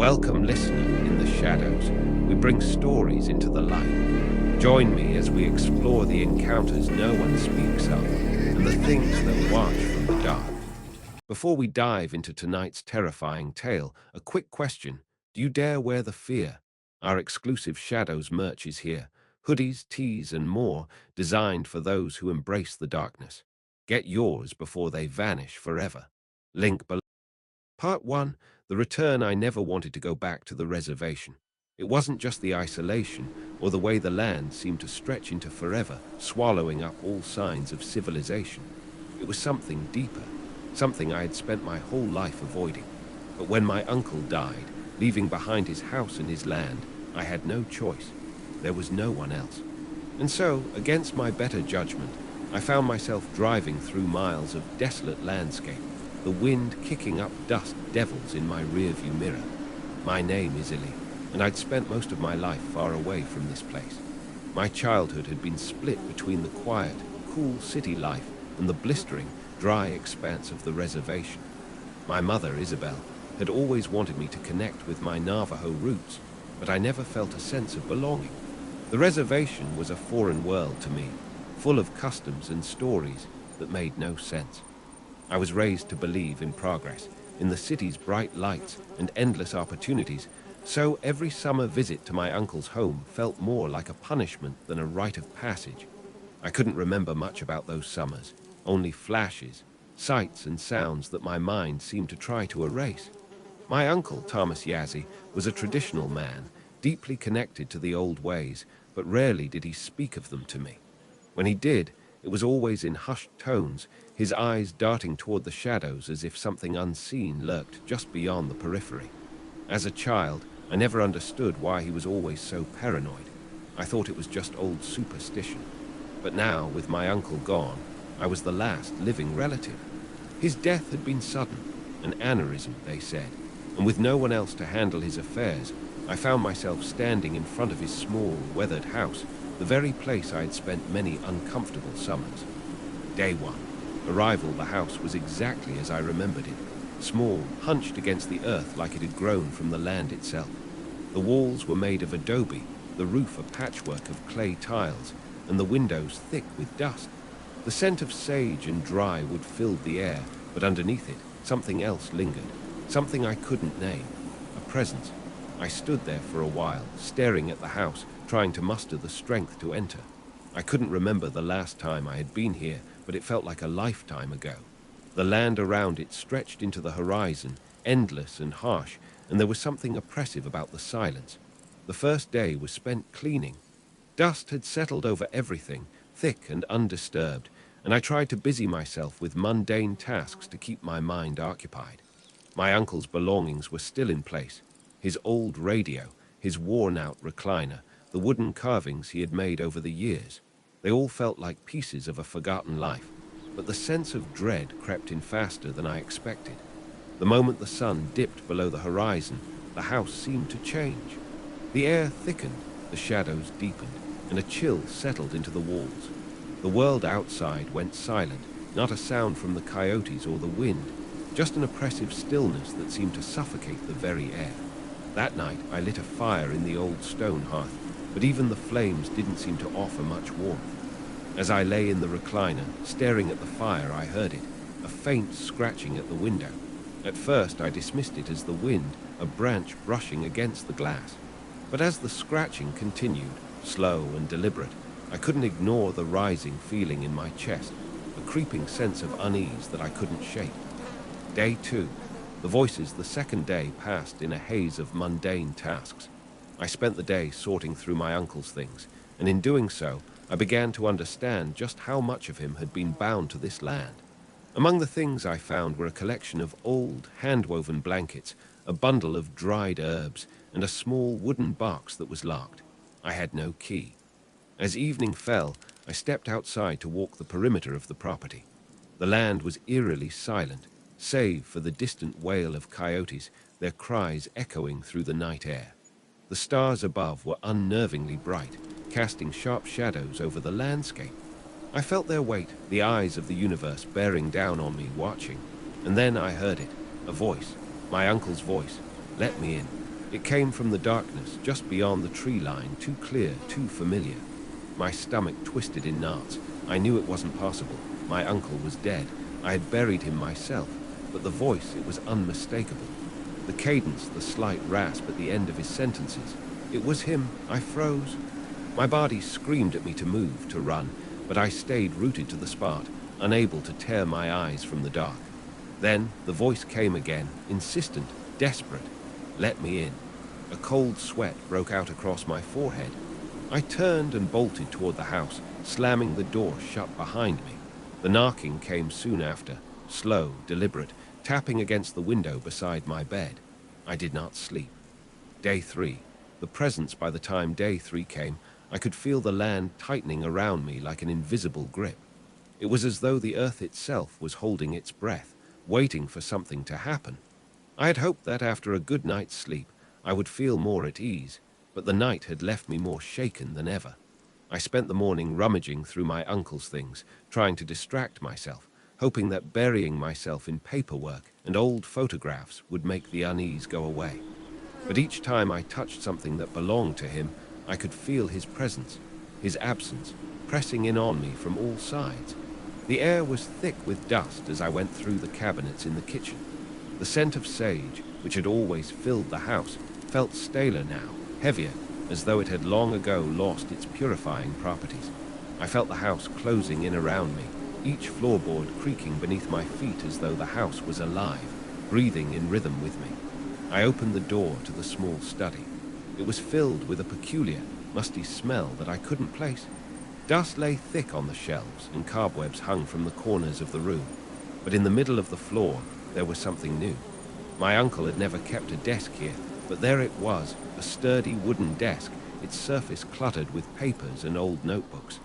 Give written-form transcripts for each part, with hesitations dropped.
Welcome, listener, in the shadows. We bring stories into the light. Join me as we explore the encounters no one speaks of and the things that watch from the dark. Before we dive into tonight's terrifying tale, a quick question. Do you dare wear the fear? Our exclusive Shadows merch is here. Hoodies, tees, and more, designed for those who embrace the darkness. Get yours before they vanish forever. Link below. Part 1. The return. I never wanted to go back to the reservation. It wasn't just the isolation or the way the land seemed to stretch into forever, swallowing up all signs of civilization. It was something deeper, something I had spent my whole life avoiding. But when my uncle died, leaving behind his house and his land, I had no choice. There was no one else. And so, against my better judgment, I found myself driving through miles of desolate landscape, the wind kicking up dust devils in my rearview mirror. My name is Illy, and I'd spent most of my life far away from this place. My childhood had been split between the quiet, cool city life and the blistering, dry expanse of the reservation. My mother, Isabel, had always wanted me to connect with my Navajo roots, but I never felt a sense of belonging. The reservation was a foreign world to me, full of customs and stories that made no sense. I was raised to believe in progress, in the city's bright lights and endless opportunities, so every summer visit to my uncle's home felt more like a punishment than a rite of passage. I couldn't remember much about those summers, only flashes, sights and sounds that my mind seemed to try to erase. My uncle, Thomas Yazzie, was a traditional man, deeply connected to the old ways, but rarely did he speak of them to me. When he did, it was always in hushed tones, his eyes darting toward the shadows as if something unseen lurked just beyond the periphery. As a child, I never understood why he was always so paranoid. I thought it was just old superstition. But now, with my uncle gone, I was the last living relative. His death had been sudden, an aneurysm, they said, and with no one else to handle his affairs, I found myself standing in front of his small, weathered house, the very place I had spent many uncomfortable summers. Day 1. Arrival. The house was exactly as I remembered it, small, hunched against the earth like it had grown from the land itself. The walls were made of adobe, the roof a patchwork of clay tiles, and the windows thick with dust. The scent of sage and dry wood filled the air, but underneath it, something else lingered, something I couldn't name, a presence. I stood there for a while, staring at the house, trying to muster the strength to enter. I couldn't remember the last time I had been here, but it felt like a lifetime ago. The land around it stretched into the horizon, endless and harsh, and there was something oppressive about the silence. The first day was spent cleaning. Dust had settled over everything, thick and undisturbed, and I tried to busy myself with mundane tasks to keep my mind occupied. My uncle's belongings were still in place. His old radio, his worn-out recliner, the wooden carvings he had made over the years. They all felt like pieces of a forgotten life, but the sense of dread crept in faster than I expected. The moment the sun dipped below the horizon, the house seemed to change. The air thickened, the shadows deepened, and a chill settled into the walls. The world outside went silent, not a sound from the coyotes or the wind, just an oppressive stillness that seemed to suffocate the very air. That night, I lit a fire in the old stone hearth, but even the flames didn't seem to offer much warmth. As I lay in the recliner, staring at the fire, I heard it, a faint scratching at the window. At first, I dismissed it as the wind, a branch brushing against the glass. But as the scratching continued, slow and deliberate, I couldn't ignore the rising feeling in my chest, a creeping sense of unease that I couldn't shake. Day 2. The voices the second day passed in a haze of mundane tasks. I spent the day sorting through my uncle's things, and in doing so, I began to understand just how much of him had been bound to this land. Among the things I found were a collection of old, hand-woven blankets, a bundle of dried herbs, and a small wooden box that was locked. I had no key. As evening fell, I stepped outside to walk the perimeter of the property. The land was eerily silent, save for the distant wail of coyotes, their cries echoing through the night air. The stars above were unnervingly bright, casting sharp shadows over the landscape. I felt their weight, the eyes of the universe bearing down on me, watching. And then I heard it, a voice, my uncle's voice. Let me in. It came from the darkness, just beyond the tree line, too clear, too familiar. My stomach twisted in knots. I knew it wasn't possible. My uncle was dead. I had buried him myself, but the voice, it was unmistakable. The cadence, the slight rasp at the end of his sentences. It was him. I froze. My body screamed at me to move, to run, but I stayed rooted to the spot, unable to tear my eyes from the dark. Then the voice came again, insistent, desperate. Let me in. A cold sweat broke out across my forehead. I turned and bolted toward the house, slamming the door shut behind me. The knocking came soon after, slow, deliberate, tapping against the window beside my bed. I did not sleep. Day 3. The presence by the time day 3 came, I could feel the land tightening around me like an invisible grip. It was as though the earth itself was holding its breath, waiting for something to happen. I had hoped that after a good night's sleep, I would feel more at ease, but the night had left me more shaken than ever. I spent the morning rummaging through my uncle's things, trying to distract myself, hoping that burying myself in paperwork and old photographs would make the unease go away. But each time I touched something that belonged to him, I could feel his presence, his absence, pressing in on me from all sides. The air was thick with dust as I went through the cabinets in the kitchen. The scent of sage, which had always filled the house, felt staler now, heavier, as though it had long ago lost its purifying properties. I felt the house closing in around me, each floorboard creaking beneath my feet as though the house was alive, breathing in rhythm with me. I opened the door to the small study. It was filled with a peculiar, musty smell that I couldn't place. Dust lay thick on the shelves, and cobwebs hung from the corners of the room. But in the middle of the floor, there was something new. My uncle had never kept a desk here, but there it was, a sturdy wooden desk, its surface cluttered with papers and old notebooks.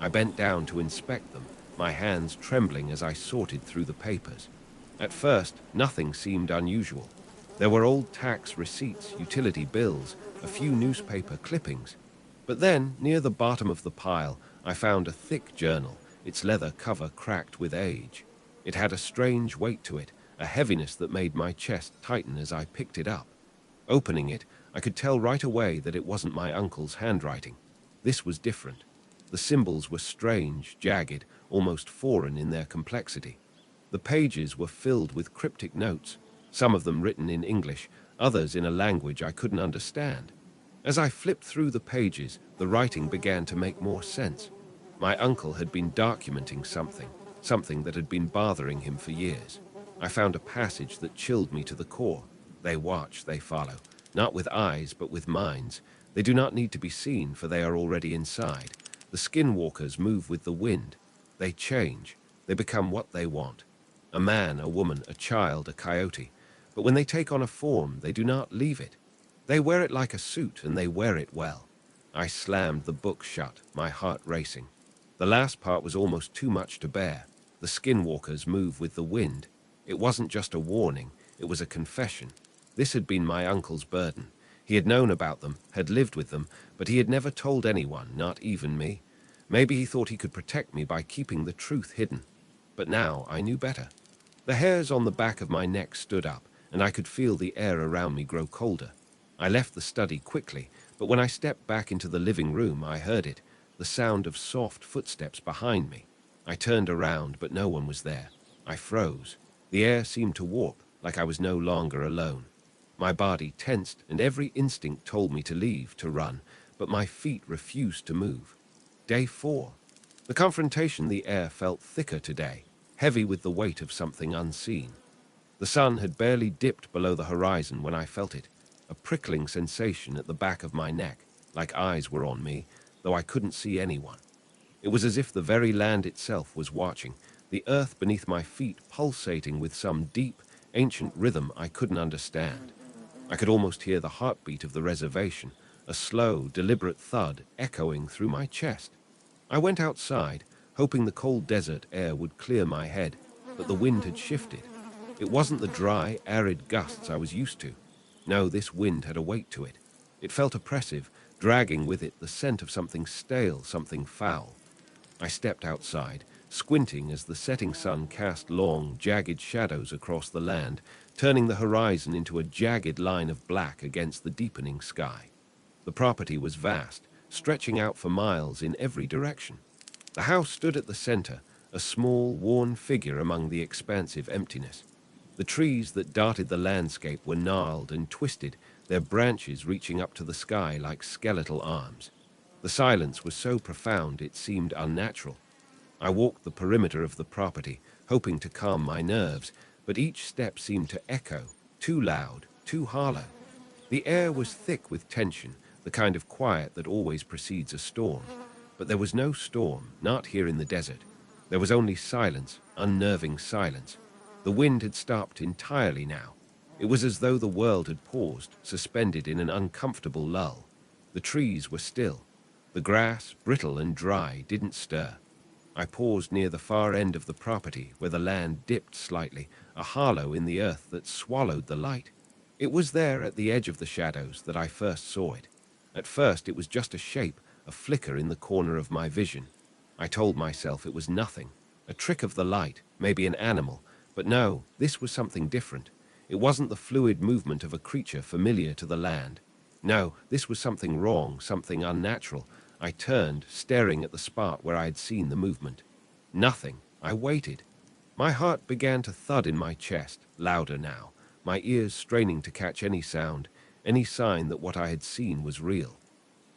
I bent down to inspect them, my hands trembling as I sorted through the papers. At first, nothing seemed unusual. There were old tax receipts, utility bills, a few newspaper clippings. But then, near the bottom of the pile, I found a thick journal, its leather cover cracked with age. It had a strange weight to it, a heaviness that made my chest tighten as I picked it up. Opening it, I could tell right away that it wasn't my uncle's handwriting. This was different. The symbols were strange, jagged, almost foreign in their complexity. The pages were filled with cryptic notes, some of them written in English, others in a language I couldn't understand. As I flipped through the pages, the writing began to make more sense. My uncle had been documenting something that had been bothering him for years. I found a passage that chilled me to the core. They watch, they follow, not with eyes but with minds. They do not need to be seen, for they are already inside. The skinwalkers move with the wind. They change. They become what they want. A man, a woman, a child, a coyote. But when they take on a form, they do not leave it. They wear it like a suit, and they wear it well. I slammed the book shut, my heart racing. The last part was almost too much to bear. The skinwalkers move with the wind. It wasn't just a warning, it was a confession. This had been my uncle's burden. He had known about them, had lived with them, but he had never told anyone, not even me. Maybe he thought he could protect me by keeping the truth hidden. But now I knew better. The hairs on the back of my neck stood up, and I could feel the air around me grow colder. I left the study quickly, but when I stepped back into the living room, I heard it, the sound of soft footsteps behind me. I turned around, but no one was there. I froze. The air seemed to warp, like I was no longer alone. My body tensed, and every instinct told me to leave, to run, but my feet refused to move. Day 4. The confrontation, the air felt thicker today, heavy with the weight of something unseen. The sun had barely dipped below the horizon when I felt it, a prickling sensation at the back of my neck, like eyes were on me, though I couldn't see anyone. It was as if the very land itself was watching, the earth beneath my feet pulsating with some deep, ancient rhythm I couldn't understand. I could almost hear the heartbeat of the reservation, a slow, deliberate thud echoing through my chest. I went outside, hoping the cold desert air would clear my head, but the wind had shifted. It wasn't the dry, arid gusts I was used to. No, this wind had a weight to it. It felt oppressive, dragging with it the scent of something stale, something foul. I stepped outside, squinting as the setting sun cast long, jagged shadows across the land, turning the horizon into a jagged line of black against the deepening sky. The property was vast, stretching out for miles in every direction. The house stood at the center, a small, worn figure among the expansive emptiness. The trees that dotted the landscape were gnarled and twisted, their branches reaching up to the sky like skeletal arms. The silence was so profound it seemed unnatural. I walked the perimeter of the property, hoping to calm my nerves, but each step seemed to echo, too loud, too hollow. The air was thick with tension, the kind of quiet that always precedes a storm. But there was no storm, not here in the desert. There was only silence, unnerving silence. The wind had stopped entirely now. It was as though the world had paused, suspended in an uncomfortable lull. The trees were still. The grass, brittle and dry, didn't stir. I paused near the far end of the property, where the land dipped slightly, a hollow in the earth that swallowed the light. It was there at the edge of the shadows that I first saw it. At first it was just a shape, a flicker in the corner of my vision. I told myself it was nothing, a trick of the light, maybe an animal, but no, this was something different. It wasn't the fluid movement of a creature familiar to the land. No, this was something wrong, something unnatural. I turned, staring at the spot where I had seen the movement. Nothing. I waited. My heart began to thud in my chest, louder now, my ears straining to catch any sound, any sign that what I had seen was real.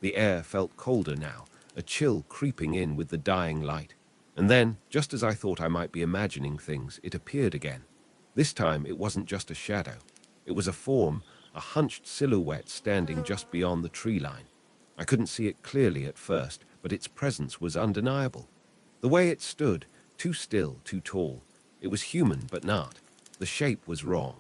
The air felt colder now, a chill creeping in with the dying light. And then, just as I thought I might be imagining things, it appeared again. This time it wasn't just a shadow. It was a form, a hunched silhouette standing just beyond the tree line. I couldn't see it clearly at first, but its presence was undeniable. The way it stood, too still, too tall. It was human, but not. The shape was wrong.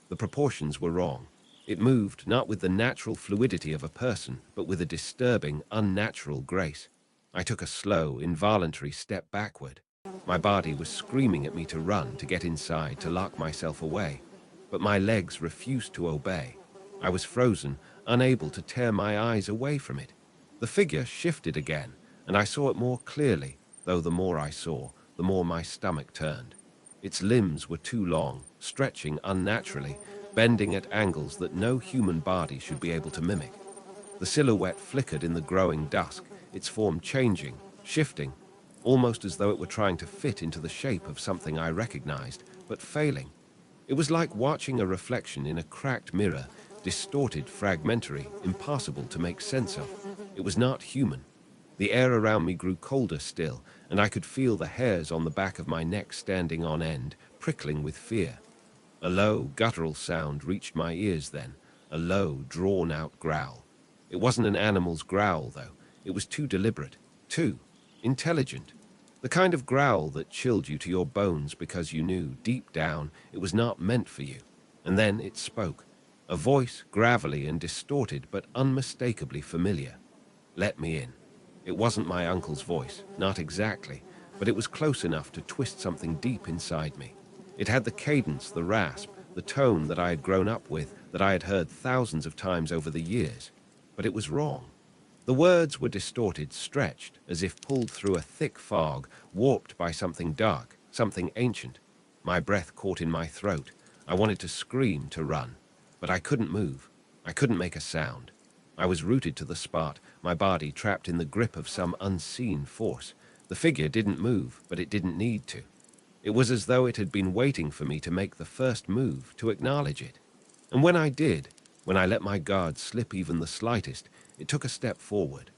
The proportions were wrong. It moved not with the natural fluidity of a person, but with a disturbing, unnatural grace. I took a slow, involuntary step backward. My body was screaming at me to run, to get inside, to lock myself away. But my legs refused to obey. I was frozen, unable to tear my eyes away from it. The figure shifted again, and I saw it more clearly, though the more I saw, the more my stomach turned. Its limbs were too long, stretching unnaturally, bending at angles that no human body should be able to mimic. The silhouette flickered in the growing dusk, its form changing, shifting, almost as though it were trying to fit into the shape of something I recognized, but failing. It was like watching a reflection in a cracked mirror, distorted, fragmentary, impossible to make sense of. It was not human. The air around me grew colder still, and I could feel the hairs on the back of my neck standing on end, prickling with fear. A low, guttural sound reached my ears then, a low, drawn-out growl. It wasn't an animal's growl, though. It was too deliberate, too intelligent. The kind of growl that chilled you to your bones because you knew, deep down, it was not meant for you. And then it spoke. A voice, gravelly and distorted, but unmistakably familiar. Let me in. It wasn't my uncle's voice, not exactly, but it was close enough to twist something deep inside me. It had the cadence, the rasp, the tone that I had grown up with, that I had heard thousands of times over the years. But it was wrong. The words were distorted, stretched, as if pulled through a thick fog, warped by something dark, something ancient. My breath caught in my throat. I wanted to scream, to run, but I couldn't move. I couldn't make a sound. I was rooted to the spot, my body trapped in the grip of some unseen force. The figure didn't move, but it didn't need to. It was as though it had been waiting for me to make the first move, to acknowledge it. And when I did, when I let my guard slip even the slightest, it took a step forward.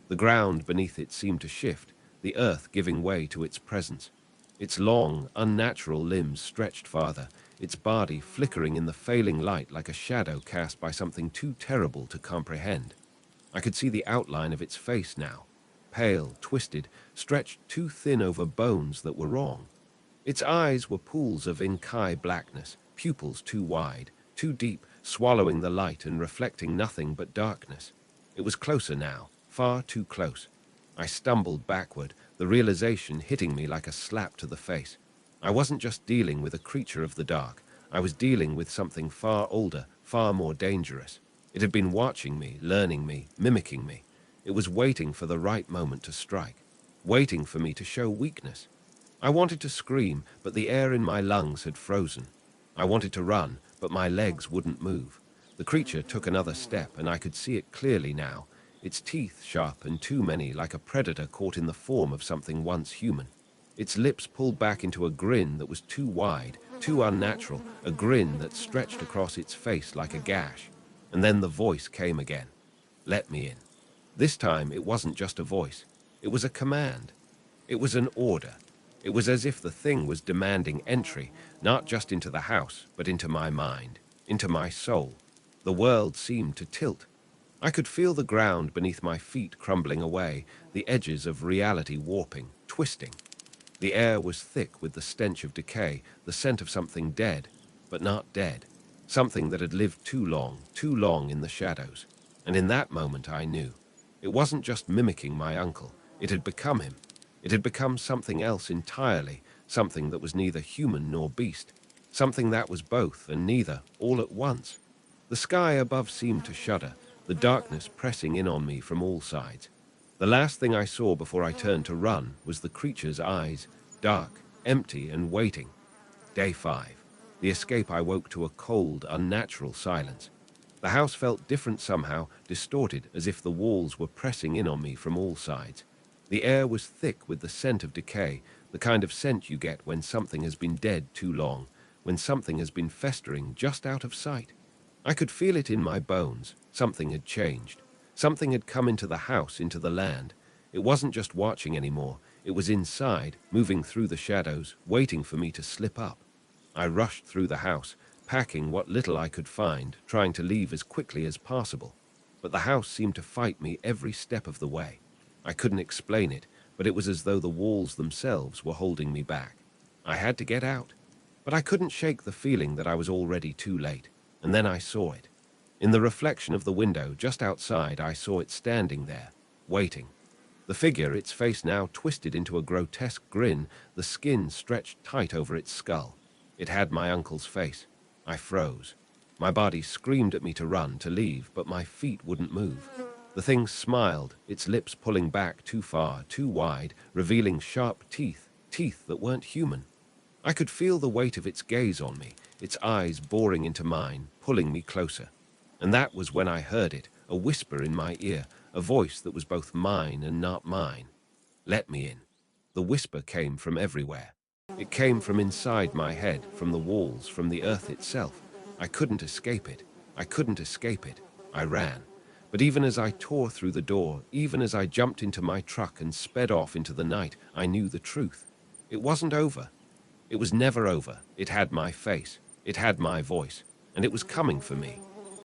The ground beneath it seemed to shift, the earth giving way to its presence. Its long, unnatural limbs stretched farther, its body flickering in the failing light like a shadow cast by something too terrible to comprehend. I could see the outline of its face now, pale, twisted, stretched too thin over bones that were wrong. Its eyes were pools of inky blackness, pupils too wide, too deep, swallowing the light and reflecting nothing but darkness. It was closer now, far too close. I stumbled backward, the realization hitting me like a slap to the face. I wasn't just dealing with a creature of the dark. I was dealing with something far older, far more dangerous. It had been watching me, learning me, mimicking me. It was waiting for the right moment to strike, waiting for me to show weakness. I wanted to scream, but the air in my lungs had frozen. I wanted to run, but my legs wouldn't move. The creature took another step, and I could see it clearly now, its teeth sharp and too many, like a predator caught in the form of something once human. Its lips pulled back into a grin that was too wide, too unnatural, a grin that stretched across its face like a gash. And then the voice came again. Let me in. This time it wasn't just a voice. It was a command. It was an order. It was as if the thing was demanding entry, not just into the house, but into my mind, into my soul. The world seemed to tilt. I could feel the ground beneath my feet crumbling away, the edges of reality warping, twisting. The air was thick with the stench of decay, the scent of something dead, but not dead. Something that had lived too long in the shadows. And in that moment I knew. It wasn't just mimicking my uncle. It had become him. It had become something else entirely, something that was neither human nor beast. Something that was both and neither, all at once. The sky above seemed to shudder, the darkness pressing in on me from all sides. The last thing I saw before I turned to run was the creature's eyes, dark, empty, and waiting. Day 5. The escape. I woke to a cold, unnatural silence. The house felt different somehow, distorted, as if the walls were pressing in on me from all sides. The air was thick with the scent of decay, the kind of scent you get when something has been dead too long, when something has been festering just out of sight. I could feel it in my bones. Something had changed. Something had come into the house, into the land. It wasn't just watching anymore. It was inside, moving through the shadows, waiting for me to slip up. I rushed through the house, packing what little I could find, trying to leave as quickly as possible. But the house seemed to fight me every step of the way. I couldn't explain it, but it was as though the walls themselves were holding me back. I had to get out, but I couldn't shake the feeling that I was already too late. And then I saw it. In the reflection of the window just outside, I saw it standing there, waiting. The figure, its face now twisted into a grotesque grin, the skin stretched tight over its skull. It had my uncle's face. I froze. My body screamed at me to run, to leave, but my feet wouldn't move. The thing smiled, its lips pulling back too far, too wide, revealing sharp teeth, teeth that weren't human. I could feel the weight of its gaze on me, its eyes boring into mine, pulling me closer. And that was when I heard it, a whisper in my ear, a voice that was both mine and not mine. Let me in. The whisper came from everywhere. It came from inside my head, from the walls, from the earth itself. I couldn't escape it. I couldn't escape it. I ran. But even as I tore through the door, even as I jumped into my truck and sped off into the night, I knew the truth. It wasn't over. It was never over. It had my face. It had my voice. And it was coming for me.